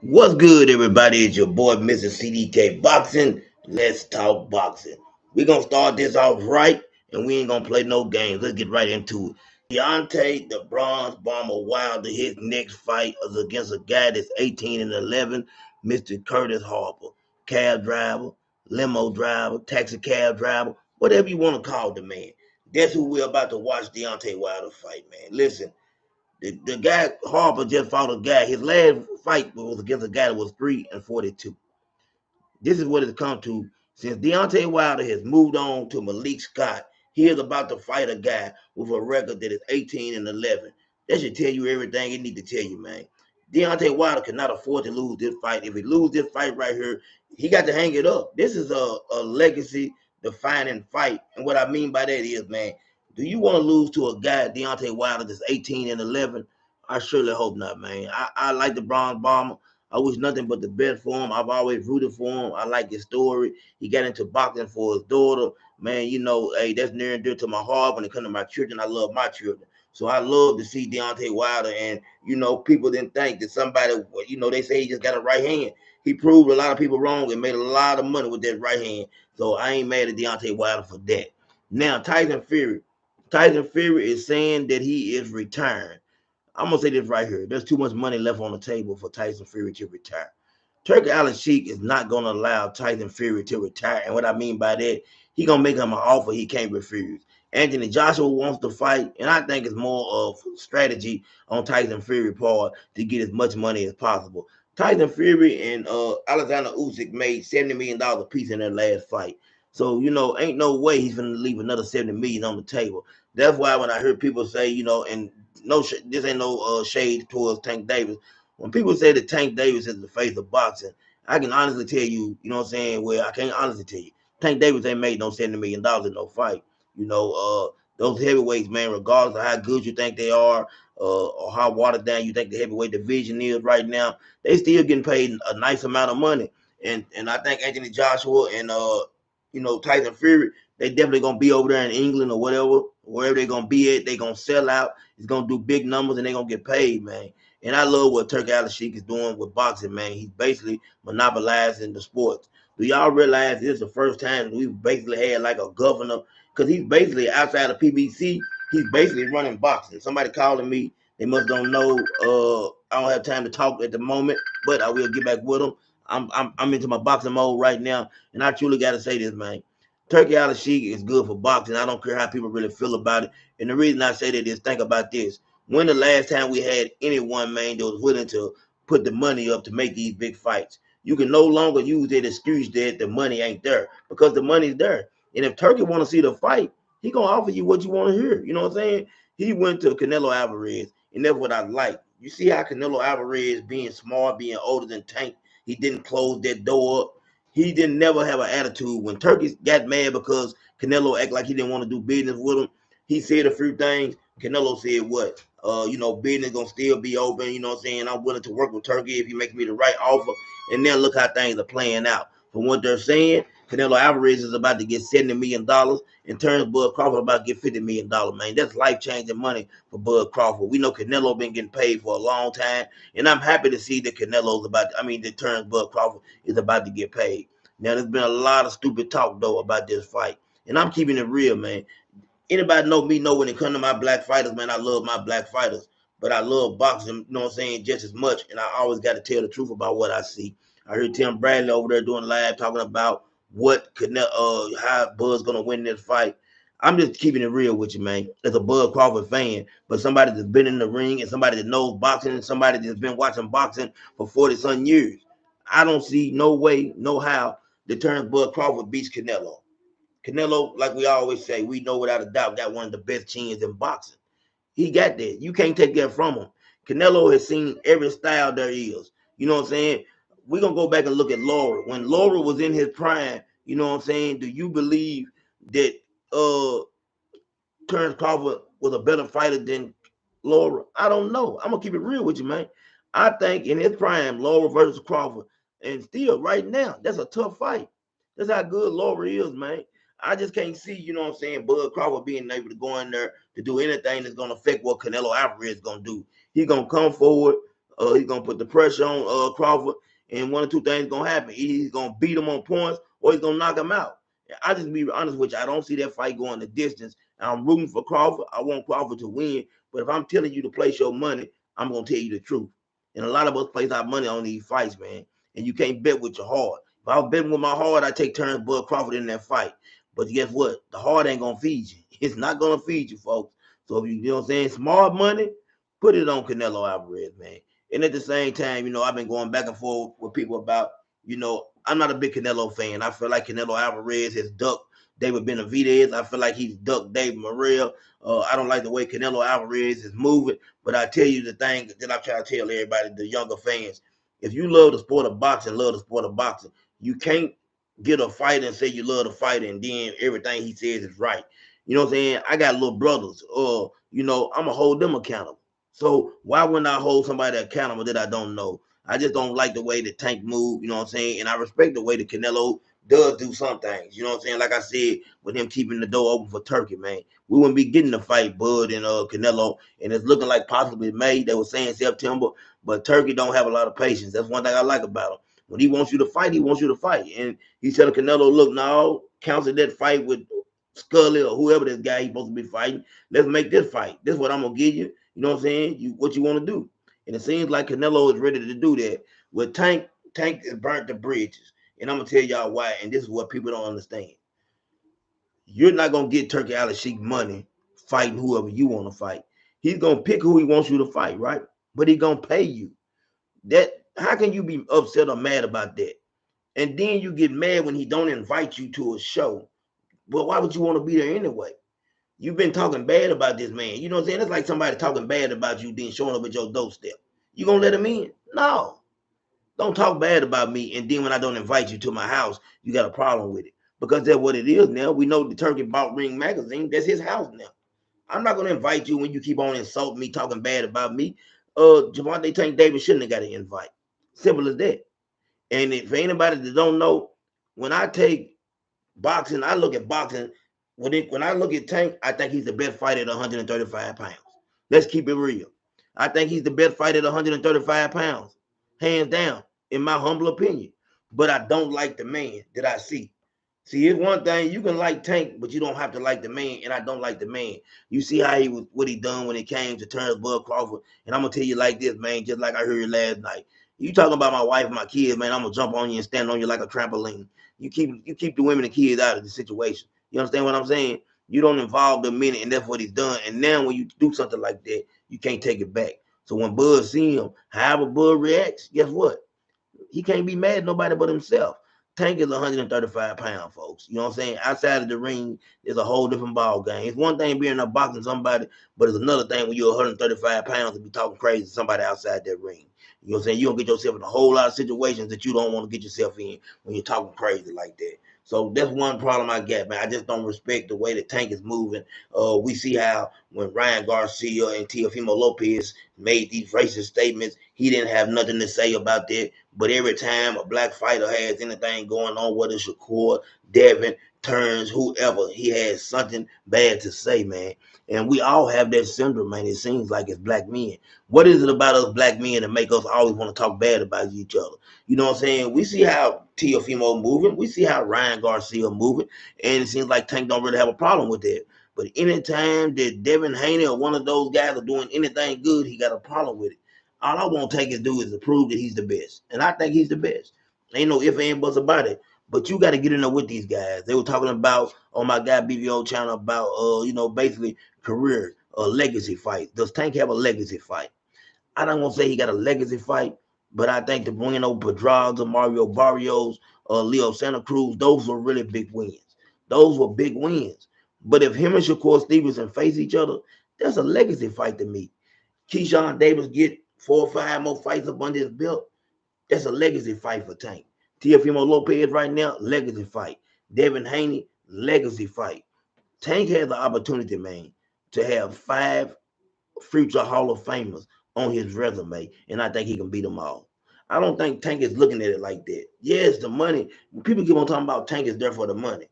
What's good, everybody? It's your boy, Mr. CDK Boxing. Let's talk boxing. We're going to start this off right, and we ain't going to play no games. Let's get right into it. Deontay, the Bronze Bomber Wilder, his next fight is against a guy that's 18 and 11, Mr. Curtis Harper. Cab driver, limo driver, taxi cab driver, whatever you want to call the man. That's who we're about to watch Deontay Wilder fight, man. Listen, the guy Harper just fought a guy. His last fight was against a guy that was 3-42. This is what it's come to. Since Deontay Wilder has moved on to Malik Scott, he is about to fight a guy with a record that is 18 and 11. That should tell you everything it need to tell you, man. Deontay Wilder cannot afford to lose this fight. If he lose this fight right here, he got to hang it up. This is a legacy defining fight. And what I mean by that is, man, do you want to lose to a guy, Deontay Wilder, that's 18 and 11? I surely hope not, man. I like the Bronze Bomber. I wish nothing but the best for him. I've always rooted for him. I like his story. He got into boxing for his daughter. Man, hey, that's near and dear to my heart when it comes to my children. I love my children. So I love to see Deontay Wilder. And, people didn't think that somebody, they say he just got a right hand. He proved a lot of people wrong and made a lot of money with that right hand. So I ain't mad at Deontay Wilder for that. Now, Tyson Fury. Tyson Fury is saying that he is retiring. I'm gonna say this right here. There's too much money left on the table for Tyson Fury to retire. Turkey Allen Sheik is not gonna allow Tyson Fury to retire. And what I mean by that, he gonna make him an offer he can't refuse. Anthony Joshua wants to fight, and I think it's more of strategy on Tyson Fury part to get as much money as possible. Tyson Fury and Alexander Usyk made $70 million a piece in their last fight. So, ain't no way he's gonna leave another 70 million on the table. That's why when I heard people say, and no, this ain't no shade towards Tank Davis. When people say that Tank Davis is the face of boxing, I can honestly tell you, you know what I'm saying? Well, I can't honestly tell you. Tank Davis ain't made no $70 million in no fight. Those heavyweights, man, regardless of how good you think they are, or how watered down you think the heavyweight division is right now, they still getting paid a nice amount of money. And I think Anthony Joshua and Tyson Fury, they definitely gonna be over there in England or whatever, wherever they're gonna be at. They gonna sell out. He's gonna do big numbers and they're gonna get paid, man. And I love what Turk Allen Sheik is doing with boxing, man. He's basically monopolizing the sports. Do y'all realize this is the first time we've basically had like a governor? Because he's basically outside of PBC, he's basically running boxing. Somebody calling me, they must don't know. I don't have time to talk at the moment, but I will get back with them. I'm into my boxing mode right now, and I truly got to say this, man. Turkey Allen Sheik is good for boxing. I don't care how people really feel about it. And the reason I say that is think about this. When the last time we had anyone, man, that was willing to put the money up to make these big fights? You can no longer use that excuse that the money ain't there because the money's there. And if Turkey want to see the fight, he gonna offer you what you want to hear. You know what I'm saying? He went to Canelo Alvarez, and that's what I like. You see how Canelo Alvarez being smart, being older than Tank, he didn't close that door up. He didn't never have an attitude. When Turkey got mad because Canelo act like he didn't want to do business with him, he said a few things. Canelo said what? Business gonna still be open. You know what I'm saying? I'm willing to work with Turkey if he makes me the right offer. And then look how things are playing out. From what they're saying, Canelo Alvarez is about to get $70 million, and turns Bud Crawford about to get $50 million. Man, that's life changing money for Bud Crawford. We know Canelo been getting paid for a long time, and I'm happy to see that that Terrence Bud Crawford is about to get paid. Now, there's been a lot of stupid talk though about this fight, and I'm keeping it real, man. Anybody know me know when it comes to my black fighters, man, I love my black fighters. But I love boxing, you know what I'm saying, just as much. And I always got to tell the truth about what I see. I heard Tim Bradley over there doing live talking about how Bud's gonna win this fight. I'm just keeping it real with you, man. As a Bud Crawford fan, but somebody that's been in the ring and somebody that knows boxing and somebody that's been watching boxing for 40-some years. I don't see no way, no how that turns Bud Crawford beats Canelo. Canelo, like we always say, we know without a doubt, got one of the best chins in boxing. He got that. You can't take that from him. Canelo has seen every style there is. You know what I'm saying? We're going to go back and look at Laura. When Laura was in his prime, you know what I'm saying? Do you believe that Terrence Crawford was a better fighter than Laura? I don't know. I'm going to keep it real with you, man. I think in his prime, Laura versus Crawford, and still right now, that's a tough fight. That's how good Laura is, man. I just can't see, you know what I'm saying, Bud Crawford being able to go in there to do anything that's going to affect what Canelo Alvarez is going to do. He's going to come forward. He's gonna put the pressure on Crawford, and one or two things gonna happen. Either he's gonna beat him on points, or he's gonna knock him out. I just be honest with you. I don't see that fight going the distance. I'm rooting for Crawford. I want Crawford to win. But if I'm telling you to place your money, I'm gonna tell you the truth. And a lot of us place our money on these fights, man. And you can't bet with your heart. If I was betting with my heart, I take turns Bud Crawford in that fight. But guess what? The heart ain't gonna feed you. It's not gonna feed you, folks. So if you know what I'm saying, smart money, put it on Canelo Alvarez, man. And at the same time, I've been going back and forth with people about, I'm not a big Canelo fan. I feel like Canelo Alvarez has ducked David Benavidez. I feel like he's ducked Dave Morrell. I don't like the way Canelo Alvarez is moving. But I tell you the thing that I try to tell everybody, the younger fans, if you love the sport of boxing, you can't get a fighter and say you love the fighter and then everything he says is right. You know what I'm saying? I got little brothers, I'm gonna hold them accountable. So why wouldn't I hold somebody accountable that I don't know? I just don't like the way the Tank move, you know what I'm saying? And I respect the way the Canelo does do some things, you know what I'm saying? Like I said, with him keeping the door open for Turkey, man. We wouldn't be getting the fight, Bud and Canelo, and it's looking like possibly May. They were saying September, but Turkey don't have a lot of patience. That's one thing I like about him. When he wants you to fight, he wants you to fight. And he said to Canelo, look, now, cancel that fight with Scully or whoever this guy he's supposed to be fighting. Let's make this fight. This is what I'm gonna give you. You know what I'm saying? What you want to do. And it seems like Canelo is ready to do that. With Tank has burnt the bridges. And I'm gonna tell y'all why. And this is what people don't understand. You're not gonna get Turkey Al Sheikh money fighting whoever you want to fight. He's gonna pick who he wants you to fight, right? But he's gonna pay you. That how can you be upset or mad about that? And then you get mad when he don't invite you to a show. Well, why would you want to be there anyway? You've been talking bad about this man. You know what I'm saying? It's like somebody talking bad about you, then showing up at your doorstep. You gonna let him in? No. Don't talk bad about me, and then when I don't invite you to my house, you got a problem with it. Because that's what it is now. We know the Turkey bought Ring Magazine. That's his house now. I'm not gonna invite you when you keep on insulting me, talking bad about me. Javante Tank Davis shouldn't have got an invite. Simple as that. And if anybody that don't know, when I take boxing, I look at boxing. When I look at Tank, I think he's the best fighter at 135 pounds. Let's keep it real. I think he's the best fighter at 135 pounds, hands down, in my humble opinion. But I don't like the man that I see. See, it's one thing you can like Tank, but you don't have to like the man, and I don't like the man. You see how he was, what he done when it came to Terrence Bud Crawford, and I'm gonna tell you like this, man, just like I heard last night. You talking about my wife and my kids, man? I'm gonna jump on you and stand on you like a trampoline. You keep the women and kids out of the situation. You understand what I'm saying? You don't involve the men, and that's what he's done. And now when you do something like that, you can't take it back. So when Bud see him, however Bud reacts, guess what? He can't be mad at nobody but himself. Tank is 135 pounds, folks. You know what I'm saying? Outside of the ring, it's a whole different ball game. It's one thing being up boxing somebody, but it's another thing when you're 135 pounds to be talking crazy to somebody outside that ring. You know what I'm saying? You're gonna get yourself in a whole lot of situations that you don't want to get yourself in when you're talking crazy like that. So that's one problem I get, man. I just don't respect the way the Tank is moving. We see how when Ryan Garcia and Teofimo Lopez made these racist statements, he didn't have nothing to say about that. But every time a black fighter has anything going on, whether it's Shakur, Devin, Turns, whoever, he has something bad to say, man. And we all have that syndrome, man. It seems like it's black men. What is it about us black men that make us always want to talk bad about each other? You know what I'm saying? We see how Teofimo moving. We see how Ryan Garcia moving. And it seems like Tank don't really have a problem with that. But anytime that Devin Haney or one of those guys are doing anything good, he got a problem with it. All I want Tank to do is to prove that he's the best. And I think he's the best. Ain't no ifs, and buts about it. But you got to get in there with these guys. They were talking about on my guy BVO channel about basically career legacy fight. Does Tank have a legacy fight? I don't want to say he got a legacy fight, but I think the Bueno Pedraza, Mario Barrios, Leo Santa Cruz, those were really big wins. Those were big wins. But if him and Shakur Stevenson face each other, that's a legacy fight to me. Keyshawn Davis get 4 or 5 more fights up under his belt. That's a legacy fight for Tank. Teofimo Lopez right now, legacy fight. Devin Haney, legacy fight. Tank has the opportunity, man, to have 5 future Hall of Famers on his resume, and I think he can beat them all. I don't think Tank is looking at it like that. Yes, the money. People keep on talking about Tank is there for the money.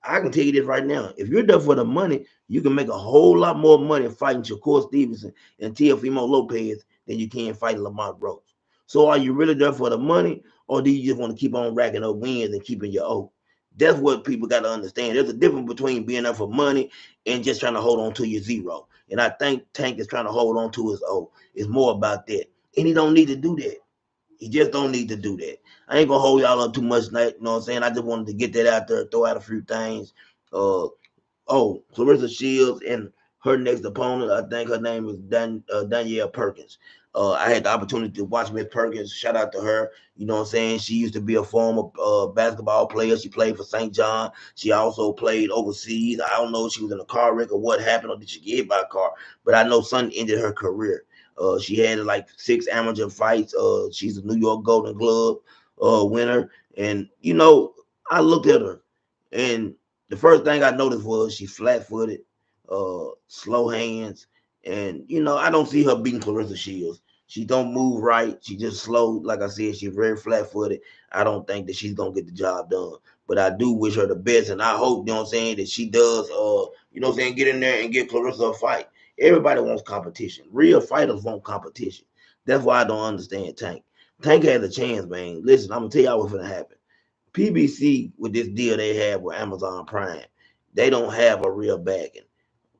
I can tell you this right now. If you're there for the money, you can make a whole lot more money fighting Shakur Stevenson and Teofimo Lopez than you can fighting Lamont Rose. So are you really there for the money, or do you just want to keep on racking up wins and keeping your oath? That's what people got to understand. There's a difference between being there for money and just trying to hold on to your zero. And I think Tank is trying to hold on to his oath. It's more about that. And he don't need to do that. He just don't need to do that. I ain't gonna hold y'all up too much tonight. You know what I'm saying? I just wanted to get that out there, throw out a few things. Uh, Clarissa Shields and her next opponent, I think her name is Danielle Perkins. I had the opportunity to watch Miss Perkins. Shout out to her. You know what I'm saying? She used to be a former basketball player. She played for St. John. She also played overseas. I don't know if she was in a car wreck or what happened, or did she get hit by a car. But I know something ended her career. She had like 6 amateur fights. She's a New York Golden Glove winner. And, I looked at her, and the first thing I noticed was she's flat-footed, slow hands, and I don't see her beating Clarissa Shields. She don't move right. She just slow. Like I said, she's very flat-footed. I don't think that she's gonna get the job done. But I do wish her the best, and I hope, you know what I'm saying, that she does, get in there and get Clarissa a fight. Everybody wants competition. Real fighters want competition. That's why I don't understand Tank. Tank has a chance, man. Listen, I'm gonna tell y'all what's gonna happen. PBC, with this deal they have with Amazon Prime, they don't have a real backing.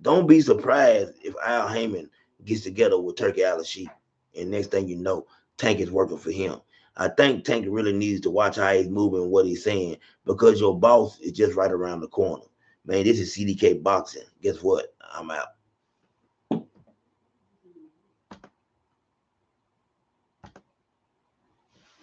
Don't be surprised if Al Heyman gets together with Turkey Al-Sheikh, and next thing you know, Tank is working for him. I think Tank really needs to watch how he's moving and what he's saying, because your boss is just right around the corner. Man, this is CDK Boxing. Guess what? I'm out.